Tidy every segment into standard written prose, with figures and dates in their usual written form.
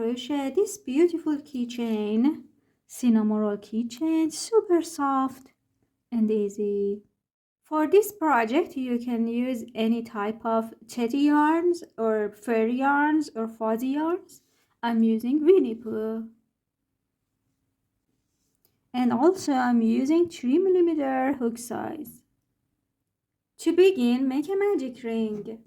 crochet this beautiful keychain, Cinnamoroll Keychain, super soft and easy. For this project, you can use any type of teddy yarns or fur yarns or fuzzy yarns. I'm using Winnie Pooh. And also I'm using 3mm hook size. To begin, make a magic ring.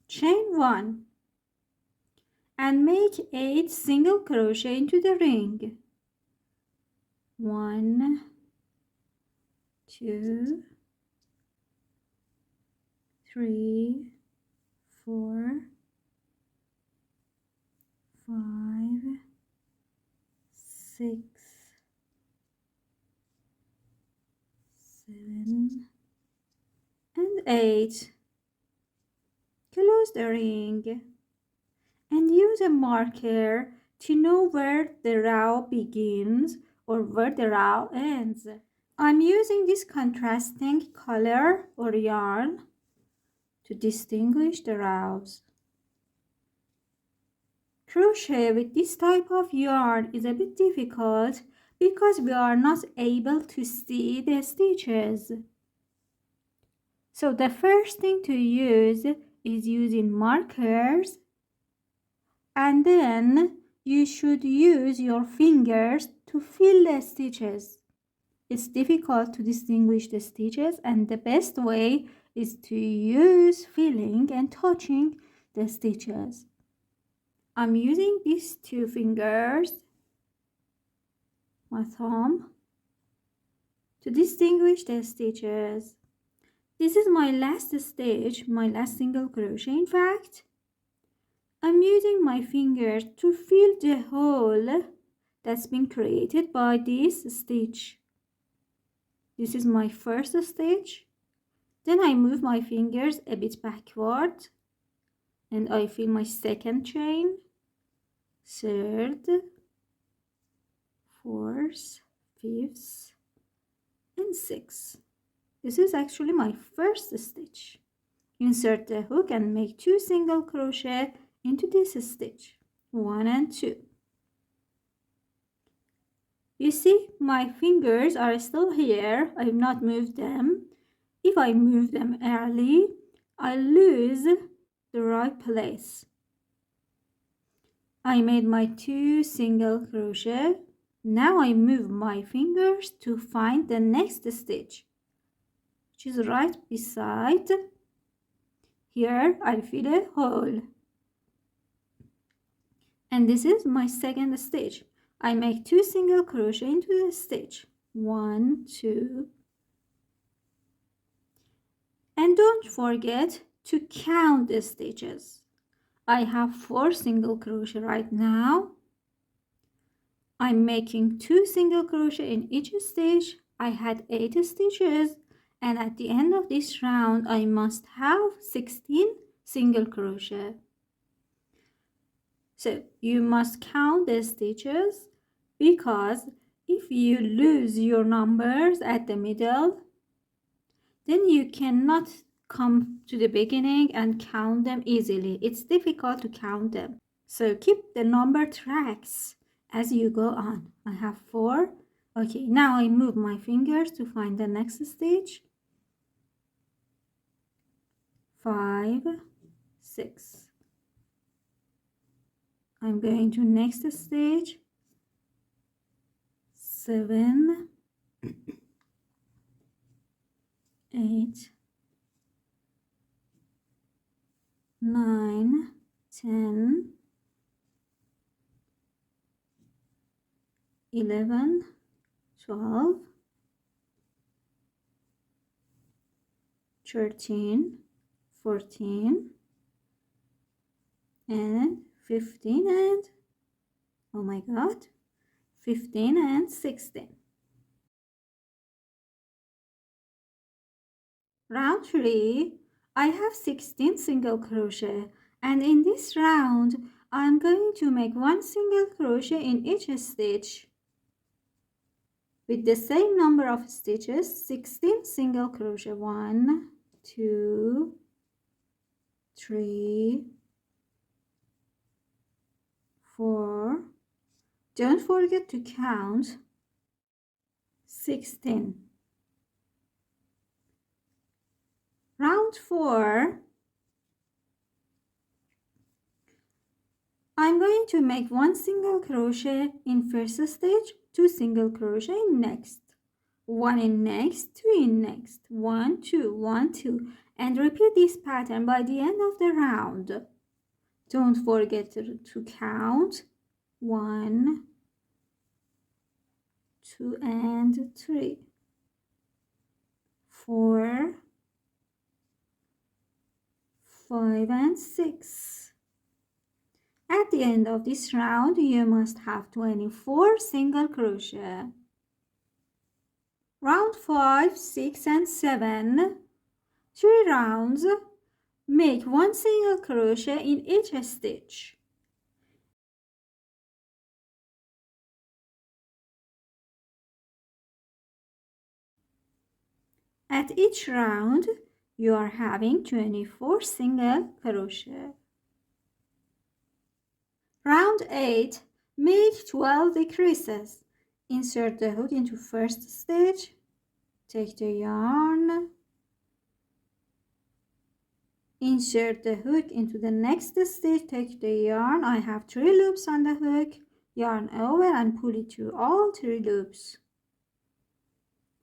Chain 1 and make 8 single crochet into the ring. 1, 2, 3, 4, 5, 6, 7, and 8. Close the ring and use a marker to know where the row begins or where the row ends. I'm using this contrasting color or yarn to distinguish the rows. Crochet with this type of yarn is a bit difficult because we are not able to see the stitches. So the first thing to use is using markers, and then you should use your fingers to feel the stitches. It's difficult to distinguish the stitches, and the best way is to use feeling and touching the stitches. I'm using these 2 fingers, my thumb, to distinguish the stitches. This is my last stitch, my last single crochet. In fact, I'm using my fingers to feel the hole that's been created by this stitch. This is my first stitch. Then I move my fingers a bit backward and I feel my second chain, third, fourth, fifth, and sixth. This is actually my first stitch. Insert the hook and make 2 single crochet into this stitch, 1 and 2. You see, my fingers are still here. I have not moved them. If I move them early, I lose the right place. I made my 2 single crochet. Now I move my fingers to find the next stitch, which is right beside. Here I feel a hole. And this is my second stitch. I make 2 single crochet into the stitch, 1, 2. And don't forget to count the stitches. I have 4 single crochet right now. I'm making 2 single crochet in each stitch. I had 8 stitches, and at the end of this round I must have 16 single crochet. So you must count the stitches, because if you lose your numbers at the middle, then you cannot come to the beginning and count them easily. It's difficult to count them. So keep the number tracks as you go on. I have 4. Okay, now I move my fingers to find the next stitch. 5, 6. I'm going to next stitch. 7, 8, 9, 10, 11, 12, 13, 14, and 15, and oh my god, 15 and 16. Round 3, I have 16 single crochet, and in this round I'm going to make 1 single crochet in each stitch. With the same number of stitches, 16 single crochet. 1, 2, 3, 4. Don't forget to count. 16. Round 4. I'm going to make 1 single crochet in first stitch, 2 single crochet in next, 1 in next, 2 in next, 1, 2, 1, 2, and repeat this pattern by the end of the round. Don't forget to count. 1, 2, and 3, 4, 5, and 6. At the end of this round, you must have 24 single crochet. Round 5, 6, and 7. 3 rounds. Make 1 single crochet in each stitch. At each round, you are having 24 single crochet. Round 8, make 12 decreases. Insert the hook into first stitch, take the yarn, insert the hook into the next stitch, take the yarn. I have 3 loops on the hook, yarn over and pull it through all 3 loops.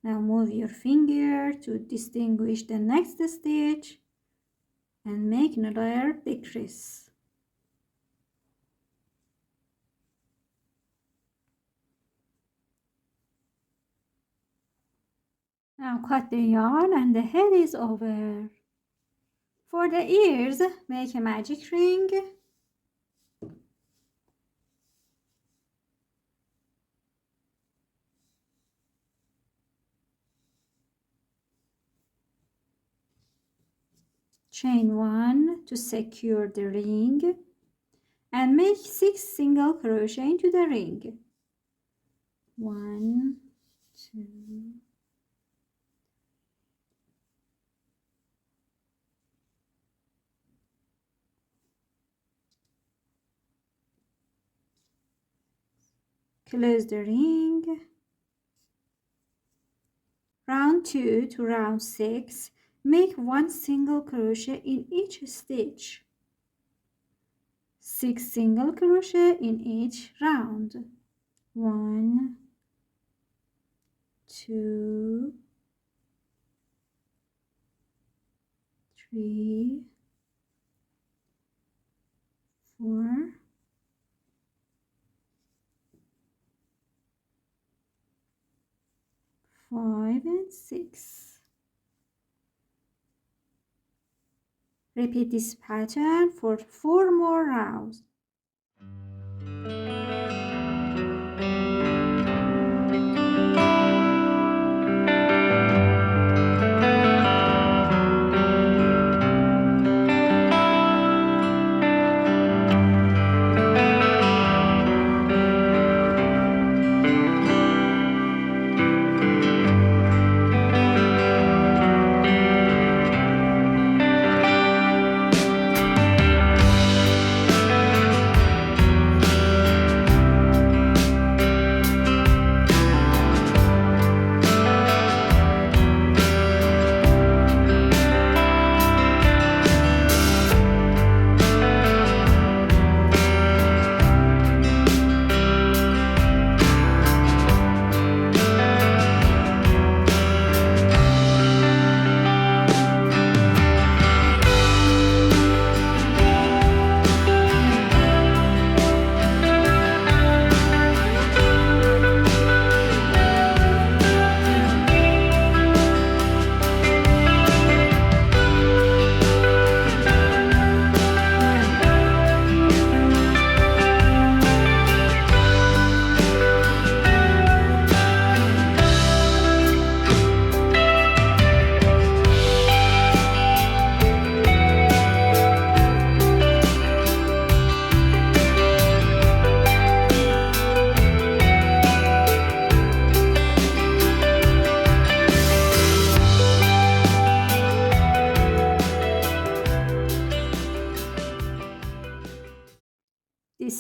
Now move your finger to distinguish the next stitch and make another decrease. Now cut the yarn and the head is over. For the ears, make a magic ring. Chain 1 to secure the ring and make 6 single crochet into the ring. 1, 2, close the ring. Round 2 to round 6, make 1 single crochet in each stitch. 6 single crochet in each round. 1, 2, 3, 4, 5, and 6. Repeat this pattern for 4 more rounds.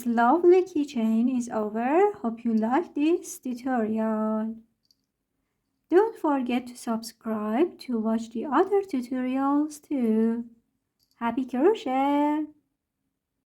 lovely keychain is over. Hope you like this tutorial. Don't forget to subscribe to watch the other tutorials too. Happy crochet!